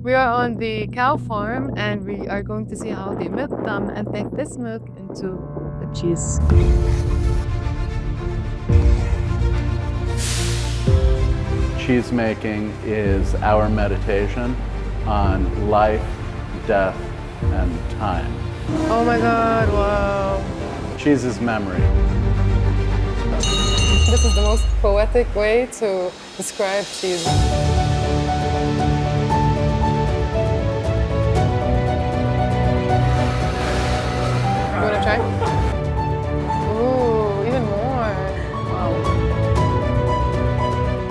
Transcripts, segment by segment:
We are on the cow farm and we are going to see how they milk them and take this milk into the cheese. Cheesemaking is our meditation on life, death, and time. Oh my god, wow. Cheese is memory. This is the most poetic way to describe cheese. You wanna try? Ooh, even more. Wow.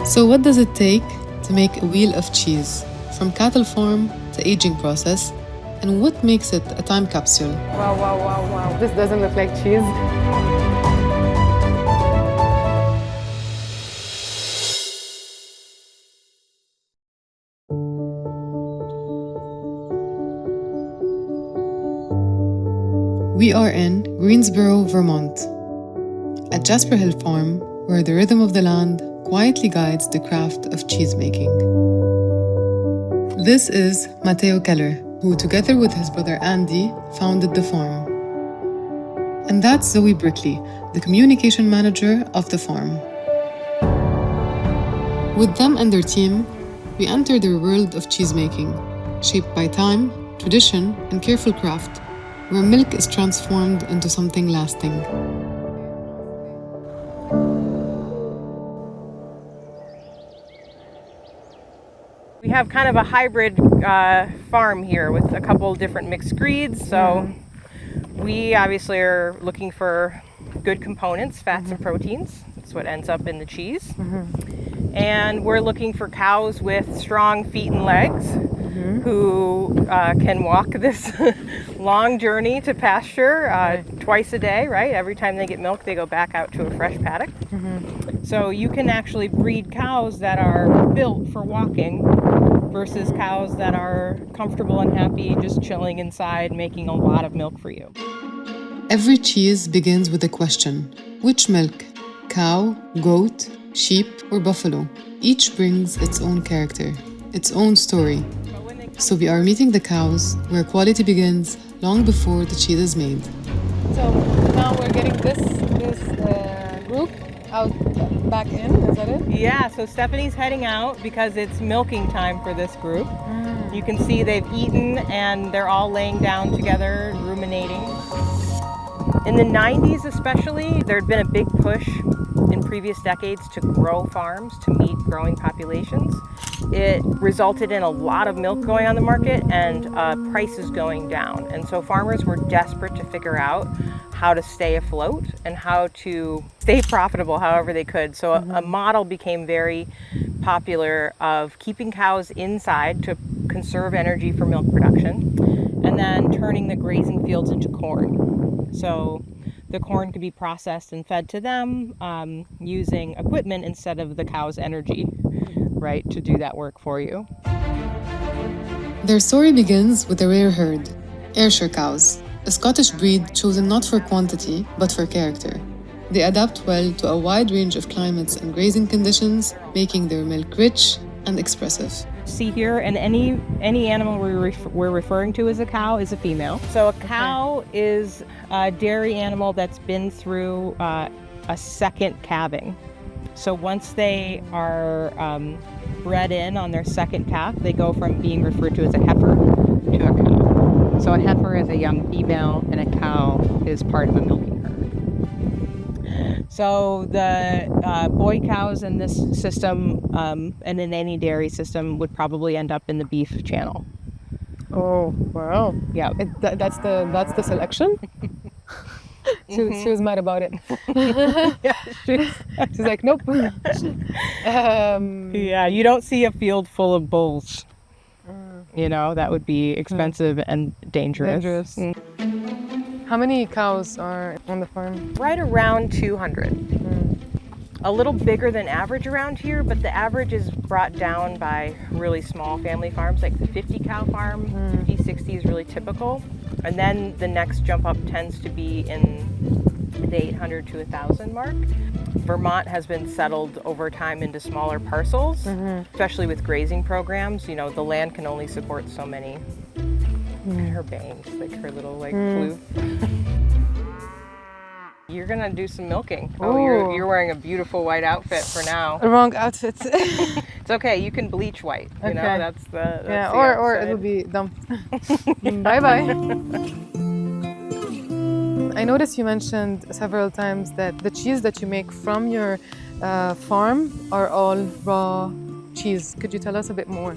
So what does it take to make a wheel of cheese, from cattle farm to aging process, and what makes it a time capsule? Wow, wow, wow, wow. This doesn't look like cheese. We are in Greensboro, Vermont, at Jasper Hill Farm, where the rhythm of the land quietly guides the craft of cheesemaking. This is Mateo Kehler, who together with his brother Andy founded the farm. And that's Zoe Brickley, the communication manager of the farm. With them and their team, we enter the world of cheesemaking, shaped by time, tradition, and careful craft, where milk is transformed into something lasting. We have kind of a hybrid farm here with a couple different mixed breeds. So we obviously are looking for good components, fats and proteins. That's what ends up in the cheese. And we're looking for cows with strong feet and legs who can walk this long journey to pasture twice a day, right? Every time they get milk, they go back out to a fresh paddock. So you can actually breed cows that are built for walking versus cows that are comfortable and happy just chilling inside, making a lot of milk for you. Every cheese begins with a question. Which milk? Cow, goat, sheep, or buffalo? Each brings its own character, its own story. So we are meeting the cows where quality begins long before the cheese is made. So now we're getting this group out back in, is that it? Yeah, so Stephanie's heading out because it's milking time for this group. You can see they've eaten and they're all laying down together, ruminating. In the 90s especially, there had been a big push in previous decades to grow farms to meet growing populations. It resulted in a lot of milk going on the market and prices going down. And so farmers were desperate to figure out how to stay afloat and how to stay profitable however they could. So a model became very popular of keeping cows inside to conserve energy for milk production and then turning the grazing fields into corn. So the corn could be processed and fed to them using equipment instead of the cow's energy, right, to do that work for you. Their story begins with a rare herd, Ayrshire cows, a Scottish breed chosen not for quantity, but for character. They adapt well to a wide range of climates and grazing conditions, making their milk rich and expressive. See here, and any animal we're referring to as a cow is a female. So a cow is a dairy animal that's been through a second calving. So once they are bred in on their second calf, they go from being referred to as a heifer to a cow. So a heifer is a young female and a cow is part of a milking herd. So the boy cows in this system and in any dairy system would probably end up in the beef channel. Oh, wow. Yeah. That's the selection? She was mad about it. Yeah, She's like, nope. Yeah, you don't see a field full of bulls. You know, that would be expensive and dangerous. How many cows are on the farm? Right around 200. A little bigger than average around here, but the average is brought down by really small family farms, like the 50 cow farm. 50, 60 is really typical. And then the next jump up tends to be in the 800 to 1,000 mark. Vermont has been settled over time into smaller parcels, especially with grazing programs. You know, the land can only support so many. Her bangs, like her little flute. You're gonna do some milking. Oh, you're wearing a beautiful white outfit for now. Wrong outfit. It's okay. You can bleach white. You know, that's the or it'll be dumped. Bye bye. I noticed you mentioned several times that the cheese that you make from your farm are all raw cheese. Could you tell us a bit more?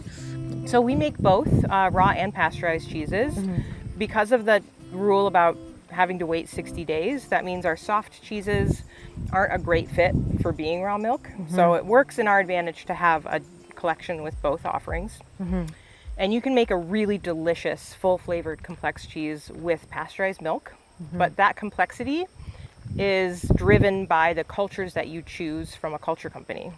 So we make both raw and pasteurized cheeses. Because of the rule about having to wait 60 days, that means our soft cheeses aren't a great fit for being raw milk. So it works in our advantage to have a collection with both offerings. And you can make a really delicious, full-flavored, complex cheese with pasteurized milk. But that complexity is driven by the cultures that you choose from a culture company.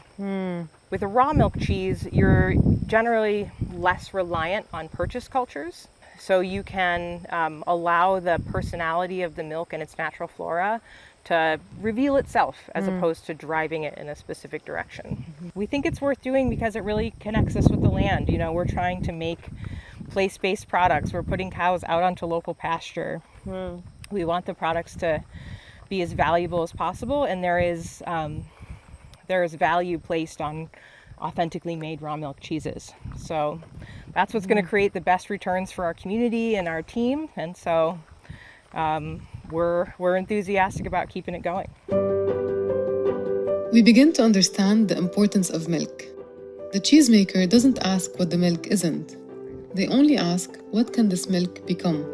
With a raw milk cheese, you're generally less reliant on purchased cultures. So you can allow the personality of the milk and its natural flora to reveal itself as opposed to driving it in a specific direction. We think it's worth doing because it really connects us with the land. You know, we're trying to make place-based products. We're putting cows out onto local pasture. We want the products to be as valuable as possible, and there is value placed on authentically made raw milk cheeses. So that's what's going to create the best returns for our community and our team, and so we're enthusiastic about keeping it going. We begin to understand the importance of milk. The cheesemaker doesn't ask what the milk isn't. They only ask, what can this milk become?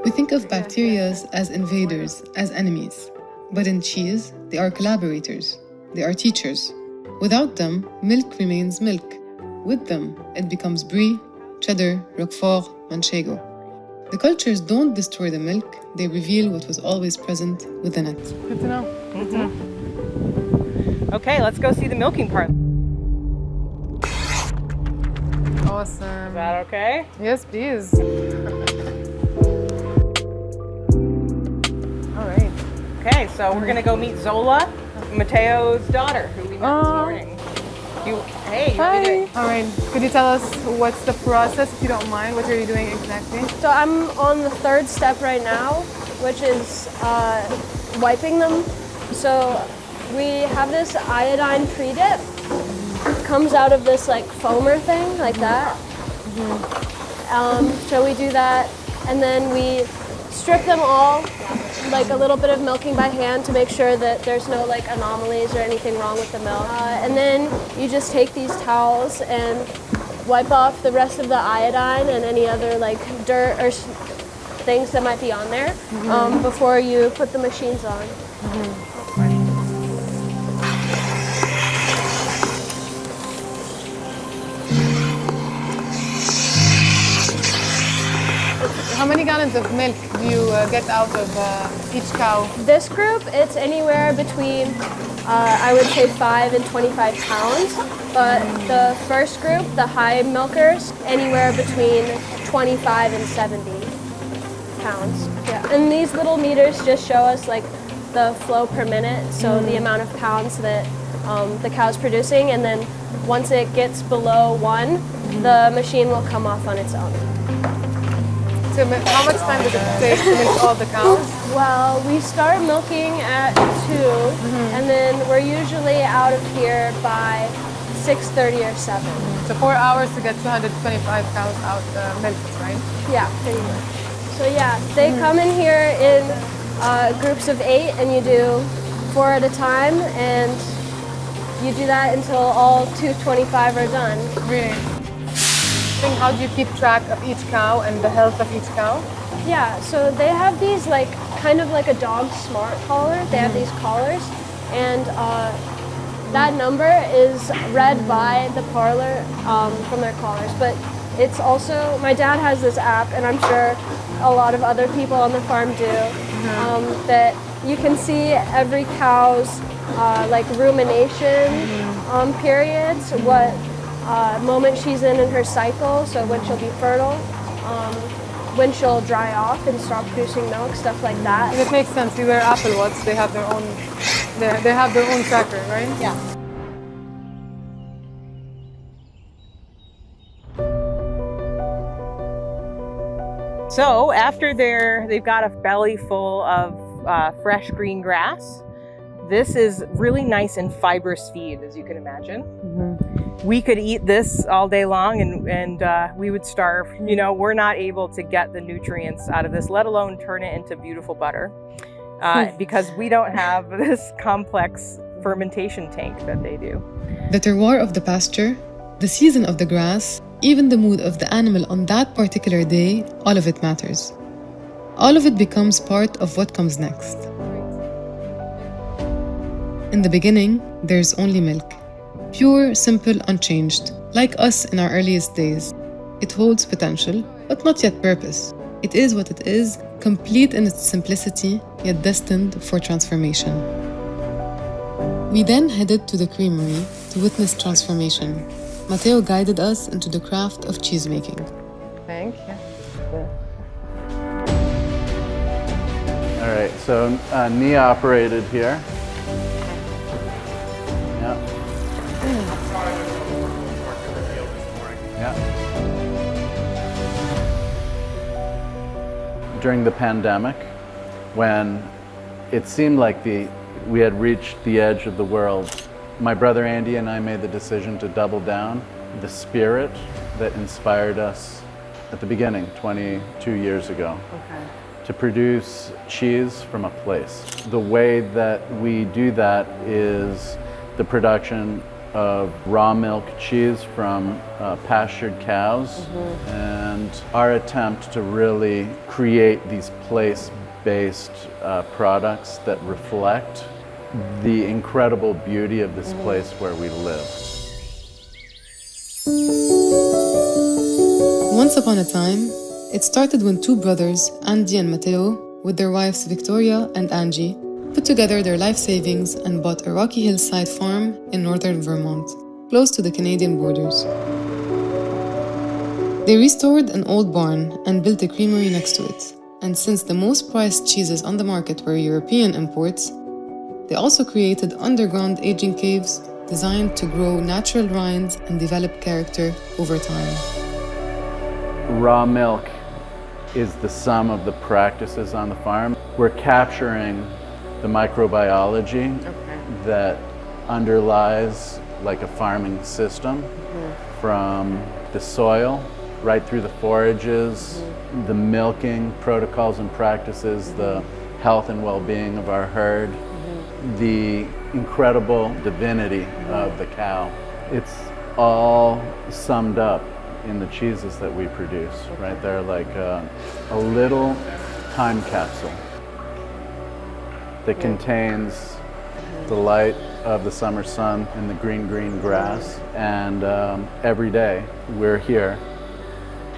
We think of bacteria as invaders, as enemies. But in cheese, they are collaborators. They are teachers. Without them, milk remains milk. With them, it becomes Brie, Cheddar, Roquefort, Manchego. The cultures don't destroy the milk, they reveal what was always present within it. Good to know. Good to know. Okay, let's go see the milking part. Awesome. Is that okay? Yes, please. All right. Okay, so we're gonna go meet Zola, Mateo's daughter, who we met this morning. Hi. All right. Could you tell us what's the process, if you don't mind? What are you doing exactly? So I'm on the third step right now, which is wiping them. So we have this iodine pre-dip. It comes out of this like foamer thing, like that. So we do that, and then we strip them all, like a little bit of milking by hand to make sure that there's no like anomalies or anything wrong with the milk. And then you just take these towels and wipe off the rest of the iodine and any other like dirt or things that might be on there before you put the machines on. How many gallons of milk do you get out of each cow? This group, it's anywhere between, I would say 5 and 25 pounds. But the first group, the high milkers, anywhere between 25 and 70 pounds. Yeah. And these little meters just show us like the flow per minute, so the amount of pounds that the cow's producing. And then once it gets below 1, the machine will come off on its own. So how much time does it take to milk all the cows? Well, we start milking at 2, and then we're usually out of here by 6:30 or 7. So 4 hours to get 225 cows out milked, right? Yeah, pretty much. So yeah, they come in here in groups of 8, and you do 4 at a time, and you do that until all 225 are done. Really? How do you keep track of each cow and the health of each cow? Yeah, so they have these like kind of like a dog smart collar. They have these collars, and that number is read by the parlor from their collars. But it's also, my dad has this app, and I'm sure a lot of other people on the farm do, that you can see every cow's like rumination periods, what moment she's in her cycle, so when she'll be fertile. when she'll dry off and stop producing milk, stuff like that. And it makes sense. We wear Apple Watch. They have their own. They have their own tracker, right? Yeah. So after they've got a belly full of fresh green grass, this is really nice and fibrous feed, as you can imagine. We could eat this all day long and we would starve. You know, we're not able to get the nutrients out of this, let alone turn it into beautiful butter, because we don't have this complex fermentation tank that they do. The terroir of the pasture, the season of the grass, even the mood of the animal on that particular day, all of it matters. All of it becomes part of what comes next. In the beginning, there's only milk. Pure, simple, unchanged, like us in our earliest days. It holds potential, but not yet purpose. It is what it is, complete in its simplicity, yet destined for transformation. We then headed to the Creamery to witness transformation. Mateo guided us into the craft of cheesemaking. Thank you. All right, so knee operated here. Yeah. Yeah. During the pandemic, when it seemed like we had reached the edge of the world, my brother Andy and I made the decision to double down the spirit that inspired us at the beginning, 22 years ago, to produce cheese from a place. The way that we do that is the production of raw milk cheese from pastured cows, and our attempt to really create these place-based products that reflect the incredible beauty of this place where we live. Once upon a time, it started when two brothers, Andy and Mateo, with their wives Victoria and Angie, put together their life savings and bought a rocky hillside farm in northern Vermont, close to the Canadian borders. They restored an old barn and built a creamery next to it. And since the most prized cheeses on the market were European imports, they also created underground aging caves designed to grow natural rinds and develop character over time. Raw milk is the sum of the practices on the farm. We're capturing the microbiology that underlies like a farming system, from the soil right through the forages, the milking protocols and practices, the health and well-being of our herd, the incredible divinity of the cow. It's all summed up in the cheeses that we produce, right? They're like a little time capsule that contains the light of the summer sun and the green grass. And every day we're here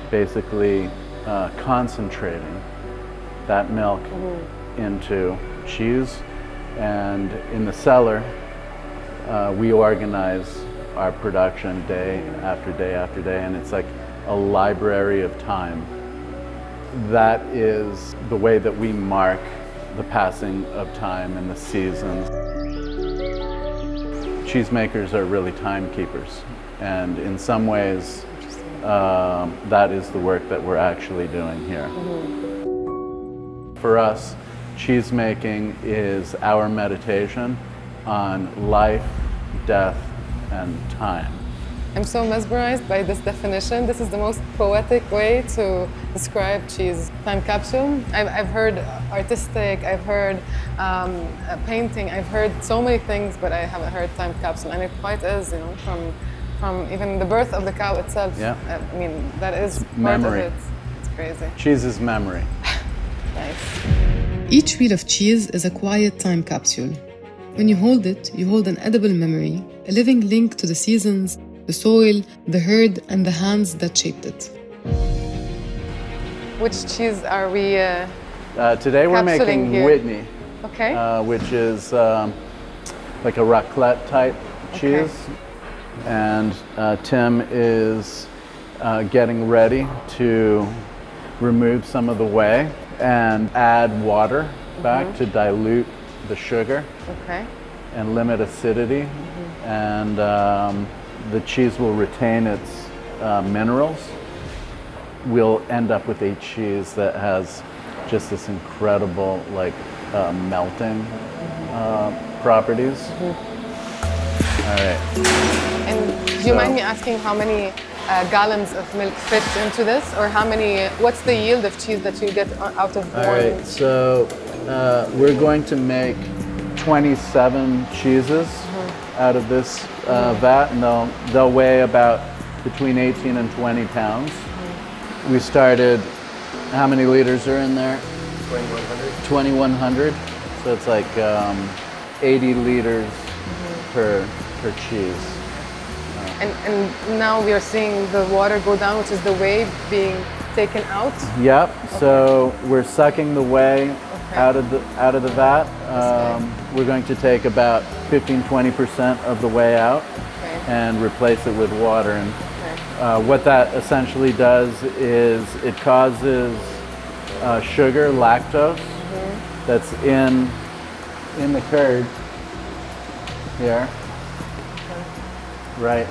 basically concentrating that milk into cheese. And in the cellar, we organize our production day after day after day, and it's like a library of time. That is the way that we mark the passing of time and the seasons. Cheesemakers are really timekeepers, and in some ways, that is the work that we're actually doing here. For us, cheesemaking is our meditation on life, death, and time. I'm so mesmerized by this definition. This is the most poetic way to describe cheese. Time capsule. I've heard artistic, I've heard painting, I've heard so many things, but I haven't heard time capsule. And it quite is, you know, from even the birth of the cow itself. Yeah. I mean, that is memory. Part of it. It's crazy. Cheese is memory. Nice. Each wheel of cheese is a quiet time capsule. When you hold it, you hold an edible memory, a living link to the seasons, the soil, the herd, and the hands that shaped it. Which cheese are we Today we're making here? Whitney, okay. which is like a raclette type cheese. And Tim is getting ready to remove some of the whey and add water back to dilute the sugar Okay. and limit acidity. And the cheese will retain its minerals. We'll end up with a cheese that has just this incredible melting properties. All right. And do you mind me asking how many gallons of milk fit into this, or what's the yield of cheese that you get out of All one? right, so we're going to make 27 cheeses out of this vat, and they'll weigh about between 18 and 20 pounds. We started, how many liters are in there? 2,100. 2,100, so it's like 80 liters per cheese. And now we are seeing the water go down, which is the whey being taken out. Yep. So we're sucking the whey out of the vat. We're going to take about 15-20% of the whey out and replace it with water. And what that essentially does is it causes sugar, lactose, that's in the curd here, right,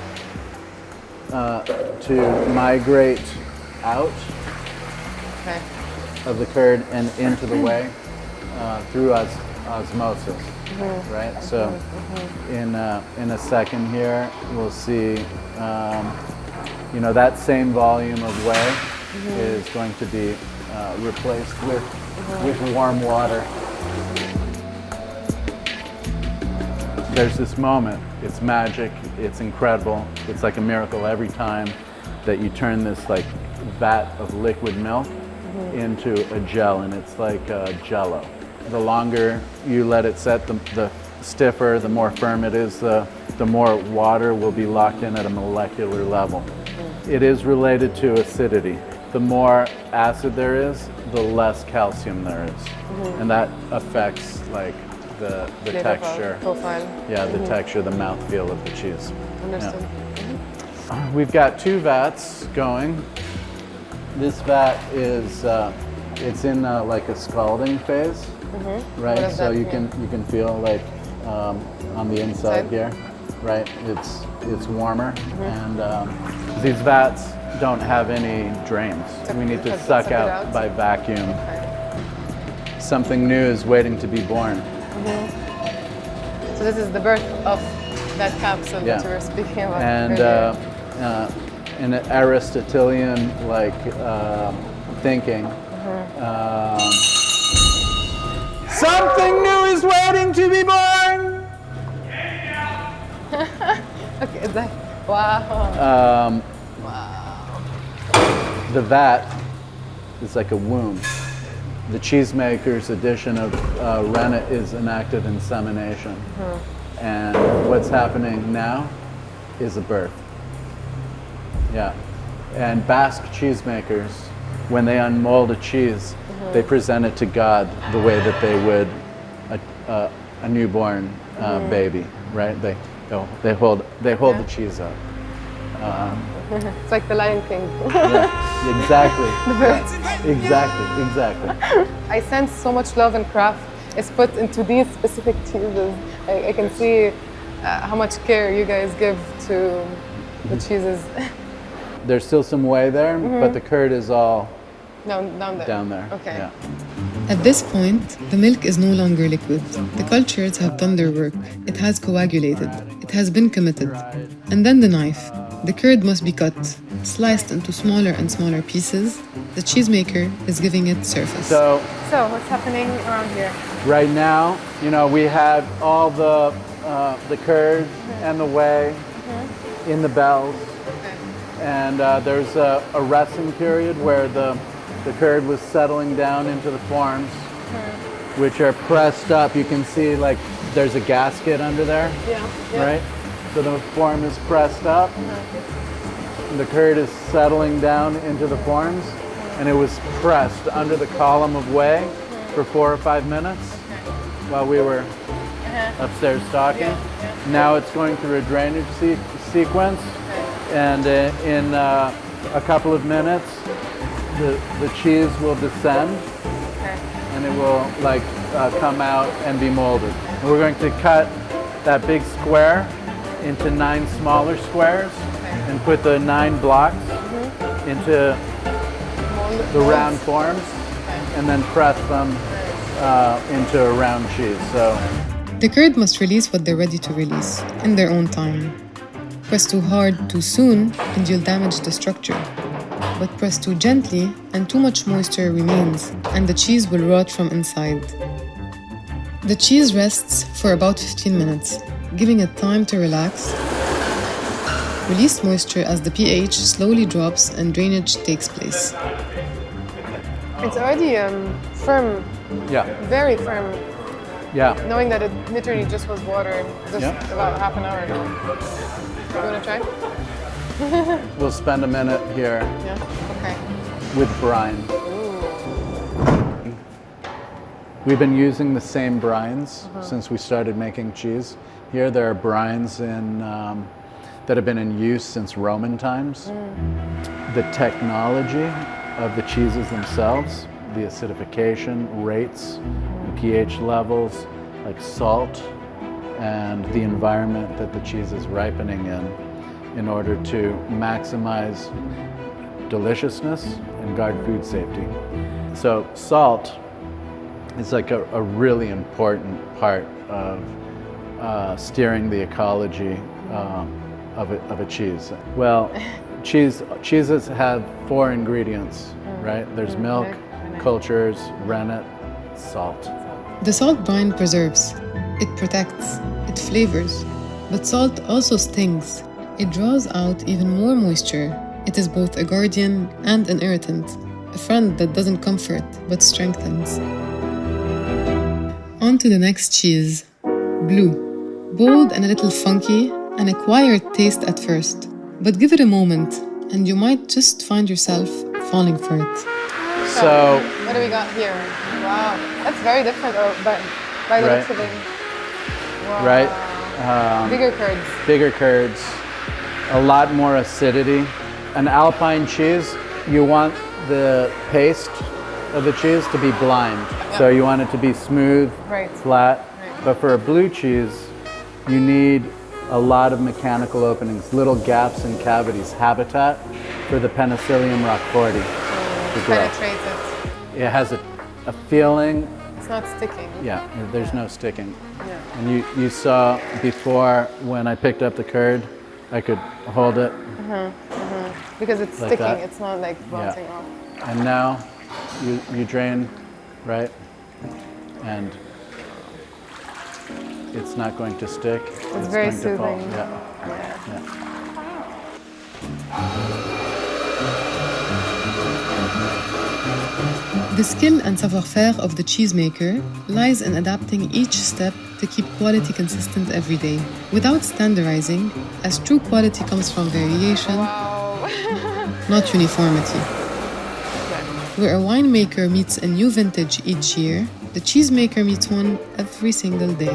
to migrate out of the curd and into the whey through osmosis, right? So in a second here, we'll see, that same volume of whey is going to be replaced with warm water. There's this moment, it's magic, it's incredible, it's like a miracle every time that you turn this vat of liquid milk into a gel, and it's like Jell-O. The longer you let it set, the stiffer, the more firm it is, the more water will be locked in at a molecular level. It is related to acidity. The more acid there is, the less calcium there is, and that affects the texture. Profile. Yeah, the texture, the mouthfeel of the cheese. Understood. Yeah. We've got 2 vats going. This vat is it's in a scalding phase, right? So you can feel on the inside here, right? It's warmer, and these vats don't have any drains. We need to suck out by vacuum. Something new is waiting to be born. So this is the birth of that capsule that you were speaking about. And in an Aristotelian thinking, something new is waiting to be born. Okay, is that wow? The vat is like a womb. The cheesemaker's edition of rennet is enacted insemination. And what's happening now is a birth. Yeah. And Basque cheesemakers, when they unmold a cheese, they present it to God the way that they would a newborn baby, right? They hold the cheese up. It's like the Lion King. Yeah, exactly. Exactly. I sense so much love and craft is put into these specific cheeses. I can see how much care you guys give to the cheeses. There's still some whey there, but the curd is all down there. Okay. Yeah. At this point, the milk is no longer liquid. The cultures have done their work. It has coagulated. It has been committed. And then the knife. The curd must be cut, sliced into smaller and smaller pieces. The cheesemaker is giving it surface. So what's happening around here? right now, we had all the curd and the whey in the bells. And there's a resting period where the curd was settling down into the forms, which are pressed up. You can see there's a gasket under there, right? So the form is pressed up. The curd is settling down into the forms, and it was pressed under the column of whey for 4 or 5 minutes while we were upstairs talking. Now it's going through a drainage sequence, and in a couple of minutes, the cheese will descend and it will like come out and be molded. And we're going to cut that big square into 9 smaller squares and put the 9 blocks into the round forms and then press them into a round cheese. So The curd must release what they're ready to release, in their own time. Press too hard too soon and you'll damage the structure. But press too gently and too much moisture remains, and the cheese will rot from inside. The cheese rests for about 15 minutes, giving it time to relax. Release moisture as the pH slowly drops and drainage takes place. It's already firm, yeah, very firm, yeah. knowing that it literally just was water just about half an hour ago. You want to try? We'll spend a minute here Yeah, okay. with brine. We've been using the same brines since we started making cheese. Here there are brines that have been in use since Roman times. The technology of the cheeses themselves, the acidification rates, the pH levels, like salt, and the environment that the cheese is ripening in order to maximize deliciousness and guard food safety. So salt is like a really important part of steering the ecology of a cheese. Well, cheeses have 4 ingredients, right? There's milk, cultures, rennet, salt. The salt brine preserves, it protects, it flavors. But salt also stings. It draws out even more moisture. It is both a guardian and an irritant, a friend that doesn't comfort but strengthens. On to the next cheese, blue. Bold and a little funky, an acquired taste at first. But give it a moment, and you might just find yourself falling for it. So, What do we got here? Wow, that's very different by the looks of it. Wow. right? Bigger curds. Bigger curds, a lot more acidity. An Alpine cheese, you want the paste of the cheese to be blind. So you want it to be smooth, flat. But for a blue cheese, you need a lot of mechanical openings, little gaps and cavities, habitat for the Penicillium roqueforti to grow. Penetrates it. It has a feeling. It's not sticking. Yeah, there's no sticking. Yeah. And you saw before when I picked up the curd, I could hold it. Because it's Like sticking, that. it's not like bouncing off. And now you drain, right? And it's not going to stick. It's very going to fall. soothing. Yeah. The skill and savoir-faire of the cheesemaker lies in adapting each step to keep quality consistent every day, without standardizing, as true quality comes from variation, not uniformity. Where a winemaker meets a new vintage each year, the cheesemaker meets one every single day.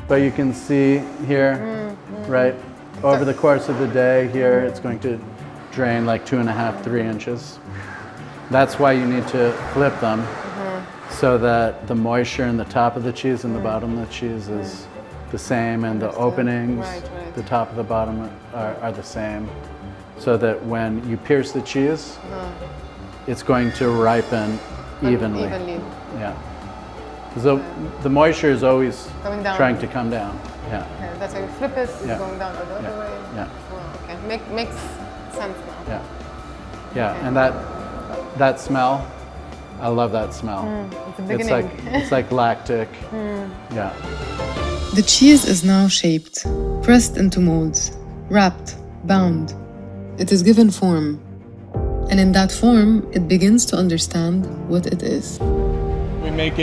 But you can see here, right? Over the course of the day here, it's going to drain like 2.5, 3 inches. That's why you need to flip them so that the moisture in the top of the cheese and the bottom of the cheese is the same, and the openings, the top of the bottom are the same, so that when you pierce the cheese, it's going to ripen evenly. Yeah. So the moisture is always trying to come down. Yeah. Okay, that's how you flip it, it's going down the other way. Yeah. Wow, okay, makes sense now. Yeah. Yeah, and that smell, I love that smell. It's the beginning. It's like lactic. Yeah. The cheese is now shaped, pressed into molds, wrapped, bound. It is given form. And in that form, it begins to understand what it is. We make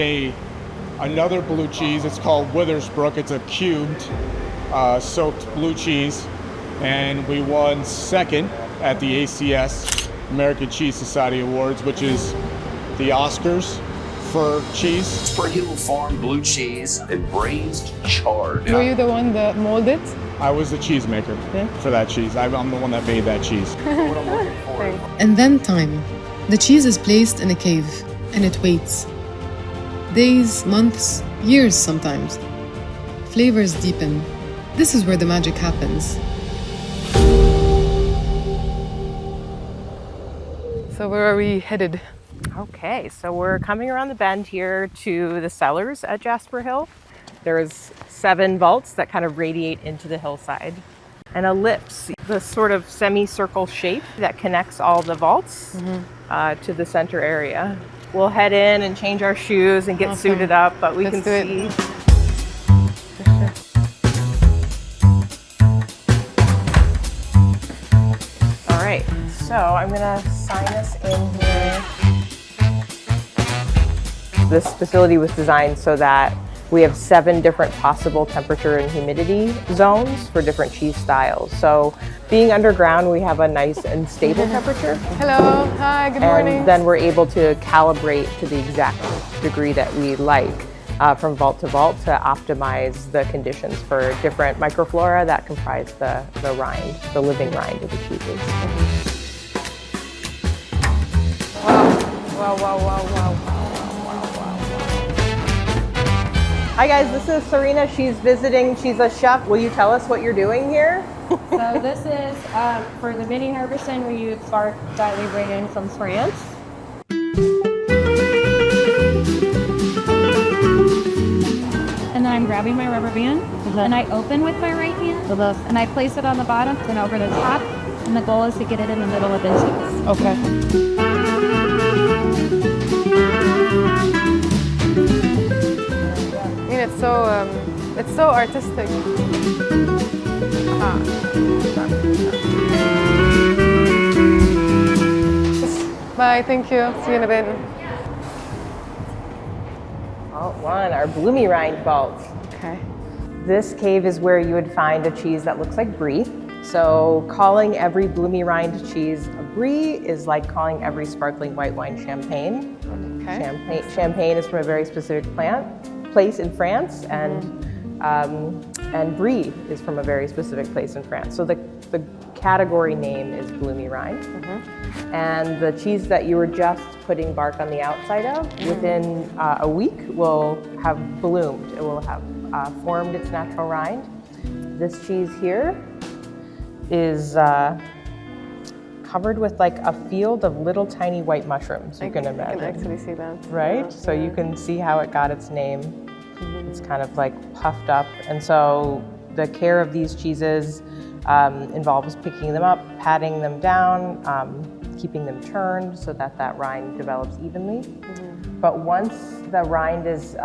another blue cheese. It's called Withersbrook. It's a cubed, soaked blue cheese. And we won 2nd at the ACS, American Cheese Society Awards, which is the Oscars for cheese. Jasper Hill Farm blue cheese and braised chard. Were you the one that molded? I was the cheesemaker for that cheese. I'm the one that made that cheese. What I'm looking for. And then time. The cheese is placed in a cave, and it waits. Days, months, years sometimes. Flavors deepen. This is where the magic happens. So where are we headed? Okay, so we're coming around the bend here to the cellars at Jasper Hill. There's 7 vaults that kind of radiate into the hillside. An ellipse, the sort of semicircle shape that connects all the vaults to the center area. We'll head in and change our shoes and get suited up, but we can see. All right, so I'm gonna sign us in here. This facility was designed so that we have 7 different possible temperature and humidity zones for different cheese styles. So being underground, we have a nice and stable temperature. Hello, hi, good morning. And then we're able to calibrate to the exact degree that we like from vault to vault to optimize the conditions for different microflora that comprise the rind, the living rind of the cheeses. Wow, wow, wow, wow, wow. Hi guys, this is Serena. She's visiting. She's a chef. Will you tell us what you're doing here? So this is for the mini Artisan. We use bark that we bring in from France. And then I'm grabbing my rubber band and I open with my right hand and I place it on the bottom and over the top. And the goal is to get it in the middle of the cheese. Okay. It's so artistic. Bye, thank you. See you in a bit. Vault 1, our Bloomy rind vault. Okay. This cave is where you would find a cheese that looks like Brie. So calling every Bloomy rind cheese a Brie is like calling every sparkling white wine champagne. Okay. Champagne is from a very specific place in France, and Brie is from a very specific place in France. So the category name is Bloomy rind. And the cheese that you were just putting bark on the outside of, within a week will have bloomed. It will have formed its natural rind. This cheese here is covered with like a field of little tiny white mushrooms, you can imagine. I can actually see that. Right? So you can see how it got its name. It's kind of like puffed up. And so the care of these cheeses involves picking them up, patting them down, keeping them turned so that that rind develops evenly. But once the rind is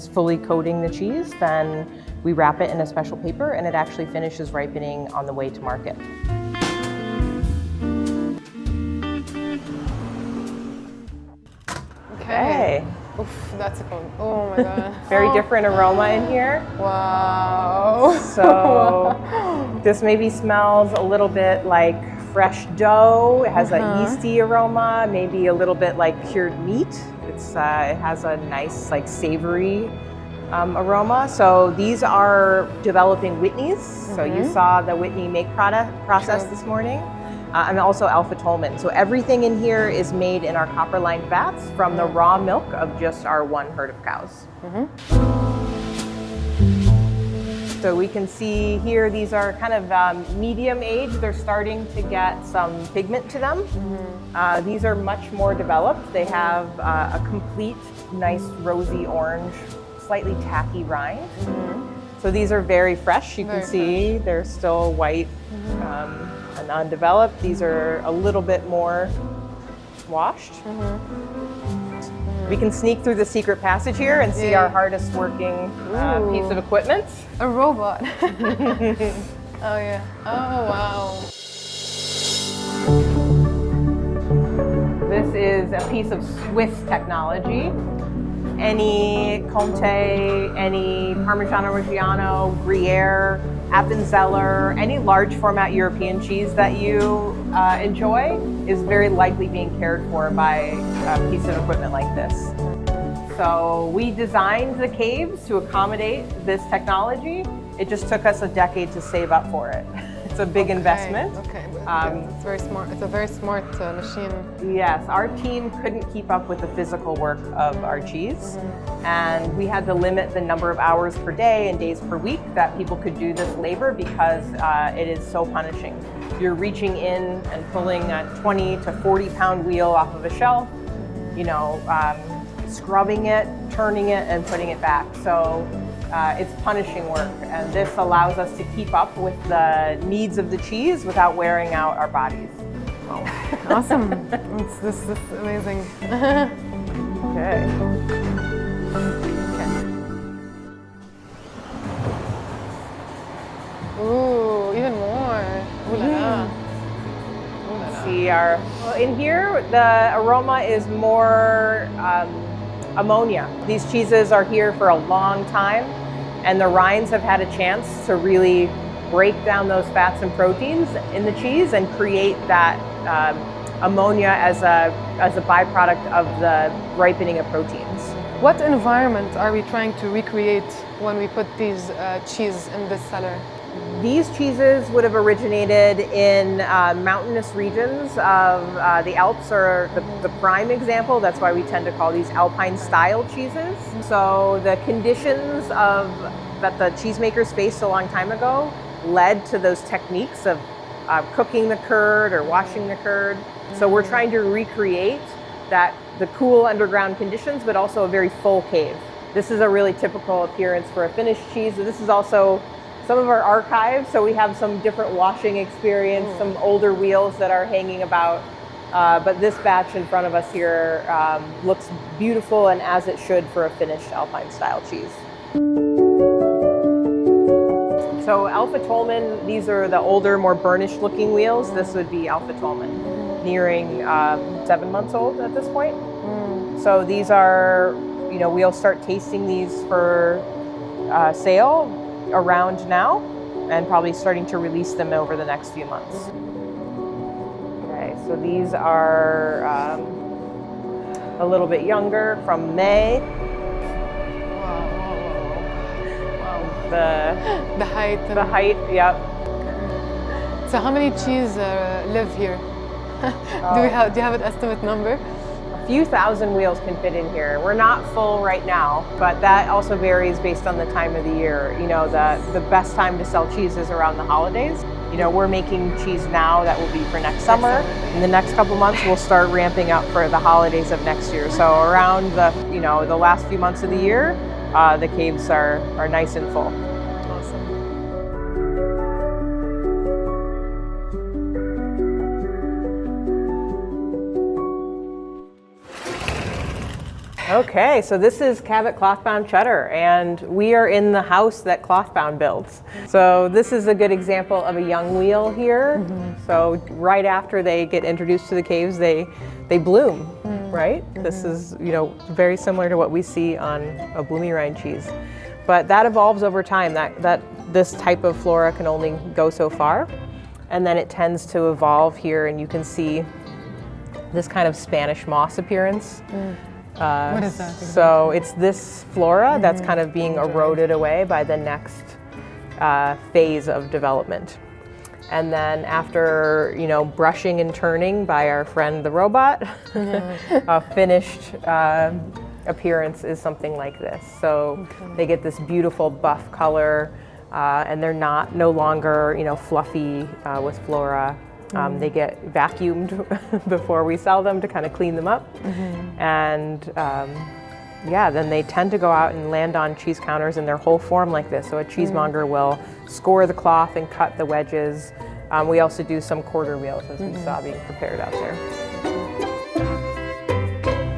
fully coating the cheese, then we wrap it in a special paper and it actually finishes ripening on the way to market. Okay. Oof, that's cool. Oh my god. Very different aroma in here. Wow. So this maybe smells a little bit like fresh dough. It has a yeasty aroma, maybe a little bit like cured meat. It has a nice like savory aroma. So these are developing Whitneys. So you saw the Whitney make process this morning. And also alpha tolman. So everything in here is made in our copper-lined vats from the raw milk of just our 1 herd of cows. So we can see here, these are kind of medium age. They're starting to get some pigment to them. These are much more developed. They have a complete, nice rosy orange, slightly tacky rind. So these are very fresh. You can see they're still white. And undeveloped. These are a little bit more washed. We can sneak through the secret passage here and see our hardest working piece of equipment. A robot. Oh yeah. Oh wow. This is a piece of Swiss technology. Any Comte, any Parmigiano Reggiano, Gruyere, Appenzeller, any large format European cheese that you enjoy is very likely being cared for by a piece of equipment like this. So we designed the caves to accommodate this technology. It just took us a decade to save up for it. It's a big investment. Okay, but it's very smart. It's a very smart machine. Yes, our team couldn't keep up with the physical work of our cheese, and we had to limit the number of hours per day and days per week that people could do this labor because it is so punishing. You're reaching in and pulling a 20 to 40 pound wheel off of a shelf, you know, scrubbing it, turning it, and putting it back. So it's punishing work, and this allows us to keep up with the needs of the cheese without wearing out our bodies. Awesome. This is amazing. Okay. Ooh, even more. Ooh la la. Ooh la la. See well, in here, the aroma is more ammonia. These cheeses are here for a long time, and the rinds have had a chance to really break down those fats and proteins in the cheese and create that ammonia as a byproduct of the ripening of proteins. What environment are we trying to recreate when we put these cheese in this cellar? These cheeses would have originated in mountainous regions of the Alps, or the prime example. That's why we tend to call these Alpine style cheeses. So the conditions that the cheesemakers faced a long time ago led to those techniques of cooking the curd or washing the curd. So we're trying to recreate the cool underground conditions, but also a very full cave. This is a really typical appearance for a finished cheese. This is also some of our archives, so we have some different washing experience, some older wheels that are hanging about. But this batch in front of us here looks beautiful, and as it should for a finished Alpine style cheese. So Alpha Tolman, these are the older, more burnished looking wheels. This would be Alpha Tolman, nearing 7 months old at this point. So these are, we'll start tasting these for sale around now, and probably starting to release them over the next few months. Okay, so these are a little bit younger, from May. The height. The height, yep. So how many cheese live here? Do you have an estimate number? A few thousand wheels can fit in here. We're not full right now, but that also varies based on the time of the year. The best time to sell cheese is around the holidays. We're making cheese now that will be for next summer. In the next couple months, we'll start ramping up for the holidays of next year. So around the last few months of the year, the caves are nice and full. Awesome. Okay, so this is Cabot Clothbound Cheddar, and we are in the house that Clothbound builds. So this is a good example of a young wheel here. So right after they get introduced to the caves, they bloom, right? This is, very similar to what we see on a Bloomy rind cheese. But that evolves over time. That this type of flora can only go so far, and then it tends to evolve here, and you can see this kind of Spanish moss appearance. What is that? So it's this flora that's kind of being eroded away by the next phase of development. And then after, brushing and turning by our friend the robot, a finished appearance is something like this. So they get this beautiful buff color, and they're no longer, fluffy with flora. They get vacuumed before we sell them to kind of clean them up. And then they tend to go out and land on cheese counters in their whole form like this. So a cheesemonger will score the cloth and cut the wedges. We also do some quarter wheels, as we saw being prepared out there.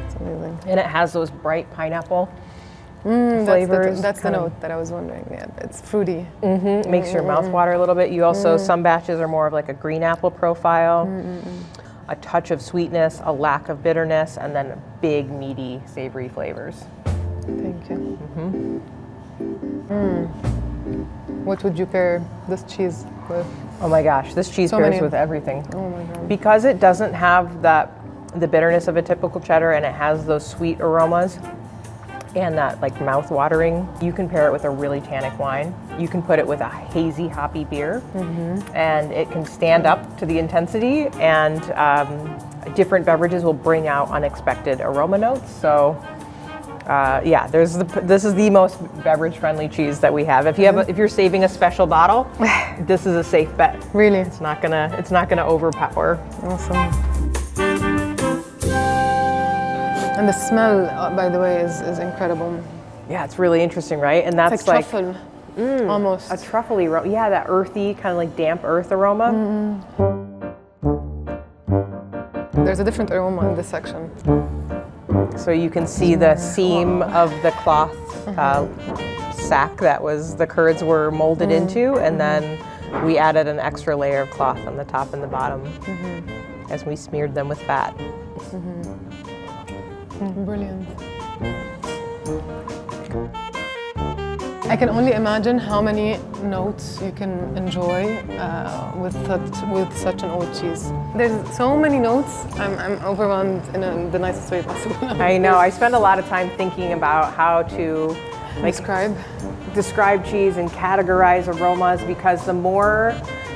It's amazing. And it has those bright pineapple flavors. That's the note that I was wondering. Yeah, it's fruity. It makes your mouth water a little bit. You also, some batches are more of like a green apple profile, a touch of sweetness, a lack of bitterness, and then big, meaty, savory flavors. Thank you. What would you pair this cheese with? Oh my gosh, this cheese pairs with everything. Oh my God. Because it doesn't have the bitterness of a typical cheddar, and it has those sweet aromas. and that like mouth-watering. You can pair it with a really tannic wine. You can put it with a hazy, hoppy beer, and it can stand up to the intensity, and different beverages will bring out unexpected aroma notes. So yeah, this is the most beverage-friendly cheese that we have. If you're saving a special bottle, this is a safe bet. Really? It's not gonna overpower. Awesome. And the smell, by the way, is incredible. Yeah, it's really interesting, right? And that's It's like truffle, almost. a truffly aroma. Yeah, that earthy, kind of like damp earth aroma. There's a different aroma in this section. So you can see the seam of the cloth sack that the curds were molded into, and then we added an extra layer of cloth on the top and the bottom as we smeared them with fat. Brilliant. I can only imagine how many notes you can enjoy with such an old cheese. There's so many notes. I'm overwhelmed in the nicest way possible. I know. I spend a lot of time thinking about how to describe cheese and categorize aromas, because the more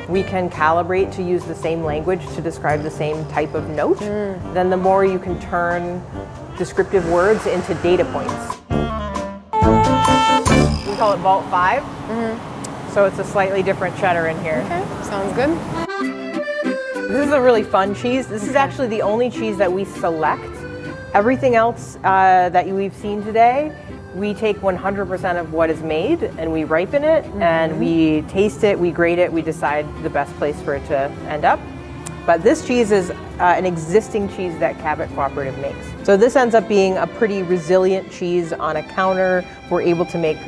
we can calibrate to use the same language to describe the same type of note, then the more you can turn descriptive words into data points. We call it Vault 5, so it's a slightly different cheddar in here. Okay, sounds good. This is a really fun cheese. This is actually the only cheese that we select. Everything else that we've seen today, we take 100% of what is made and we ripen it and we taste it, we grade it, we decide the best place for it to end up. But this cheese is an existing cheese that Cabot Cooperative makes. So this ends up being a pretty resilient cheese on a counter. We're able to make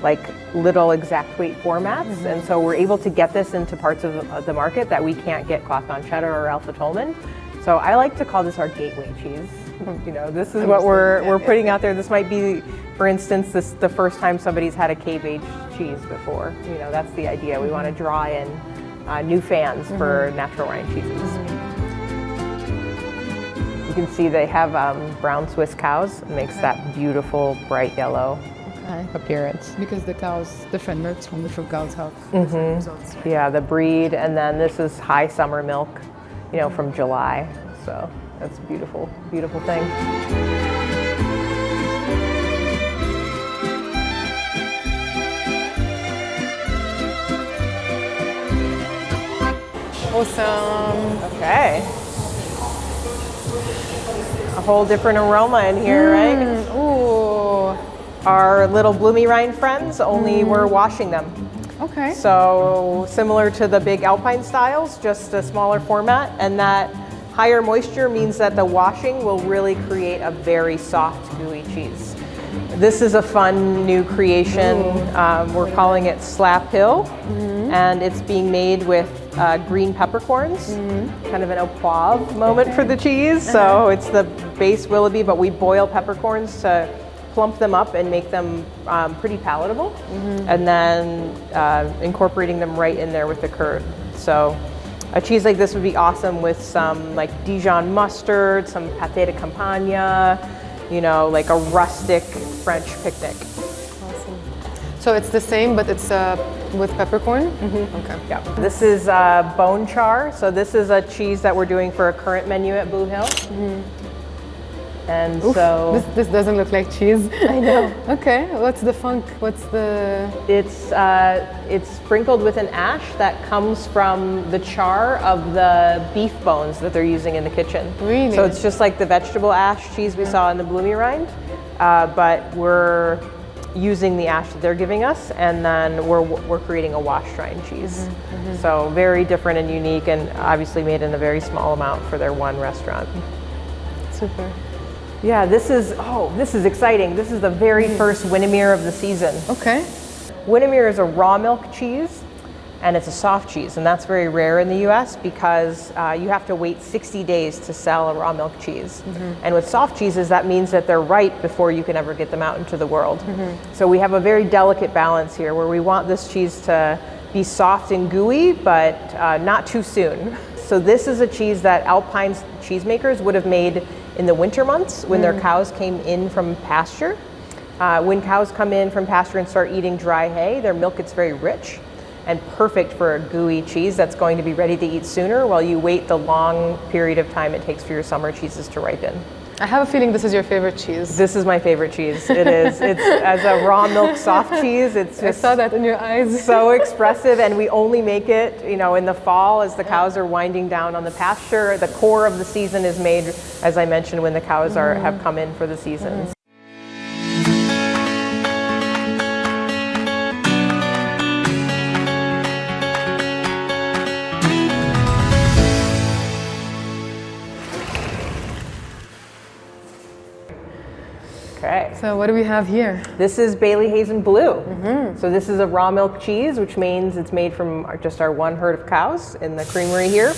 like little exact weight formats, and so we're able to get this into parts of the market that we can't get Clothbound cheddar or Alpha Tolman. So I like to call this our gateway cheese. You know, this is what we're putting out there. This might be, for instance, the first time somebody's had a cave-aged cheese before. You know, that's the idea. We want to draw in new fans for natural rind cheeses. You can see they have brown Swiss cows. It makes that beautiful bright yellow appearance. Because the cows, different milks from different cows have different results. Yeah, the breed, and then this is high summer milk, you know, from July. So that's a beautiful, beautiful thing. Awesome. Okay. A whole different aroma in here, right? Ooh. Our little Bloomy Rind friends, only we're washing them. Okay. So similar to the big Alpine styles, just a smaller format, and that higher moisture means that the washing will really create a very soft, gooey cheese. This is a fun new creation. We're calling it Slap Hill, and it's being made with green peppercorns, kind of an au poivre moment for the cheese. So it's the base Willoughby, but we boil peppercorns to plump them up and make them pretty palatable, and then incorporating them right in there with the curd. So a cheese like this would be awesome with some like Dijon mustard, some pâté de campagne, you know, like a rustic French picnic. Awesome. So it's the same, but it's with peppercorn? Okay. Yeah. This is bone char. So this is a cheese that we're doing for a current menu at Blue Hill. And so this doesn't look like cheese. I know. Okay, what's the funk? What's the? It's sprinkled with an ash that comes from the char of the beef bones that they're using in the kitchen. Really? So it's just like the vegetable ash cheese we saw in the Bloomy Rind, but we're using the ash that they're giving us, and then we're creating a washed rind cheese. So very different and unique, and obviously made in a very small amount for their one restaurant. Super. Yeah, this is exciting. This is the very first Winnemere of the season. Okay. Winnemere is a raw milk cheese, and it's a soft cheese, and that's very rare in the US because you have to wait 60 days to sell a raw milk cheese. And with soft cheeses, that means that they're ripe before you can ever get them out into the world. So we have a very delicate balance here where we want this cheese to be soft and gooey, but not too soon. So this is a cheese that Alpine cheesemakers would have made in the winter months when their cows came in from pasture. When cows come in from pasture and start eating dry hay, their milk gets very rich and perfect for a gooey cheese that's going to be ready to eat sooner while you wait the long period of time it takes for your summer cheeses to ripen. I have a feeling this is your favorite cheese. This is my favorite cheese. It is. It's as a raw milk soft cheese. It's I just saw that in your eyes. so expressive, and we only make it, you know, in the fall as the cows are winding down on the pasture. The core of the season is made, as I mentioned, when the cows have come in for the season. Okay. So what do we have here? This is Bailey Hazen Blue. So this is a raw milk cheese, which means it's made from just our one herd of cows in the creamery here.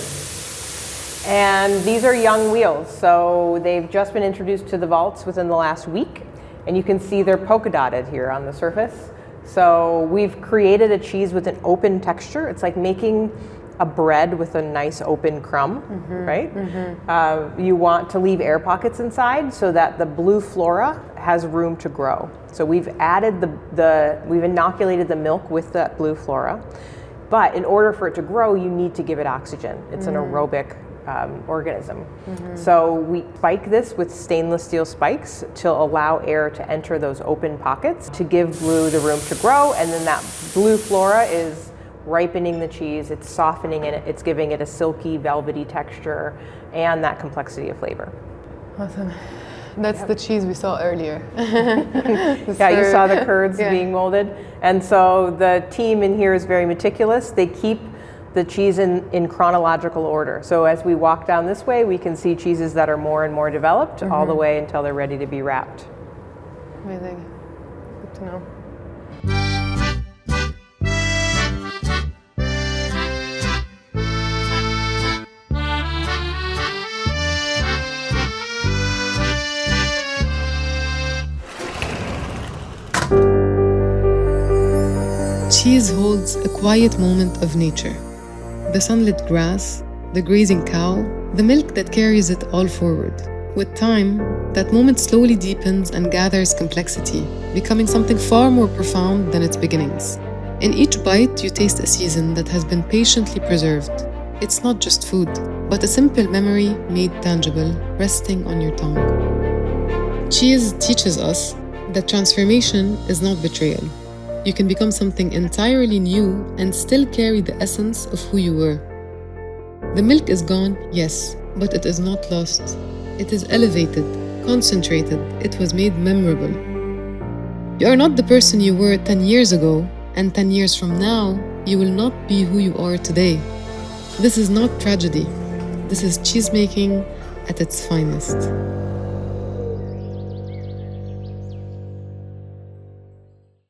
And these are young wheels. So they've just been introduced to the vaults within the last week. And you can see they're polka dotted here on the surface. So we've created a cheese with an open texture. It's like making a bread with a nice open crumb, right? You want to leave air pockets inside so that the blue flora has room to grow. So we've added we've inoculated the milk with that blue flora, but in order for it to grow, you need to give it oxygen. It's an aerobic organism. So we spike this with stainless steel spikes to allow air to enter those open pockets to give blue the room to grow, and then that blue flora is ripening the cheese, it's softening it, it's giving it a silky, velvety texture and that complexity of flavor. Awesome. That's the cheese we saw earlier. Yeah, you saw the curds being molded. And so the team in here is very meticulous. They keep the cheese in chronological order. So as we walk down this way, we can see cheeses that are more and more developed all the way until they're ready to be wrapped. Amazing. Good to know. Cheese holds a quiet moment of nature. The sunlit grass, the grazing cow, the milk that carries it all forward. With time, that moment slowly deepens and gathers complexity, becoming something far more profound than its beginnings. In each bite, you taste a season that has been patiently preserved. It's not just food, but a simple memory made tangible, resting on your tongue. Cheese teaches us that transformation is not betrayal. You can become something entirely new and still carry the essence of who you were. The milk is gone, yes, but it is not lost. It is elevated, concentrated, it was made memorable. You are not the person you were 10 years ago, and 10 years from now, you will not be who you are today. This is not tragedy. This is cheesemaking at its finest.